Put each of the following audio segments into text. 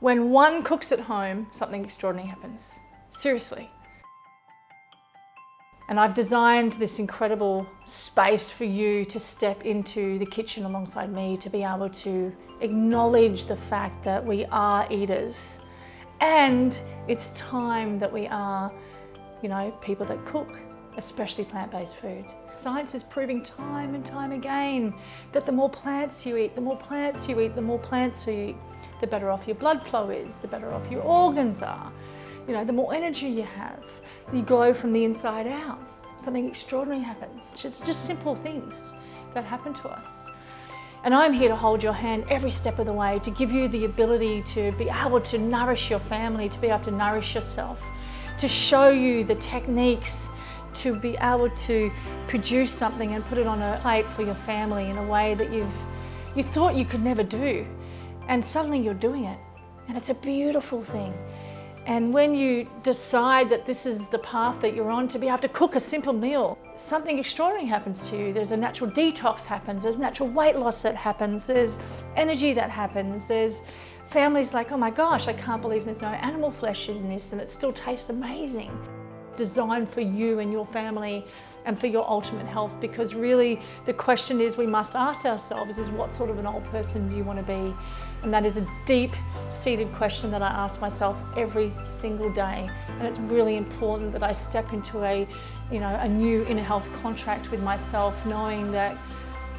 When one cooks at home, something extraordinary happens. Seriously. And I've designed this incredible space for you to step into the kitchen alongside me, to be able to acknowledge the fact that we are eaters. And it's time that we are, people that cook, especially plant-based food. Science is proving time and time again that the more plants you eat, the more plants you eat, the more plants you eat, the better off your blood flow is, the better off your organs are. The more energy you have, you glow from the inside out. Something extraordinary happens. It's just simple things that happen to us. And I'm here to hold your hand every step of the way, to give you the ability to be able to nourish your family, to be able to nourish yourself, to show you the techniques to be able to produce something and put it on a plate for your family in a way that you thought you could never do. And suddenly you're doing it. And it's a beautiful thing. And when you decide that this is the path that you're on, to be able to cook a simple meal, something extraordinary happens to you. There's a natural detox happens, there's natural weight loss that happens, there's energy that happens, there's families like, oh my gosh, I can't believe there's no animal flesh in this and it still tastes amazing. Designed for you and your family and for your ultimate health, because really the question is we must ask ourselves is, what sort of an old person do you want to be? And that is a deep-seated question that I ask myself every single day. And it's really important that I step into a new inner health contract with myself, knowing that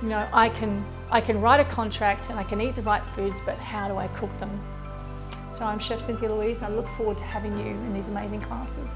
I can write a contract and I can eat the right foods, but how do I cook them? So I'm Chef Cynthia Louise, and I look forward to having you in these amazing classes.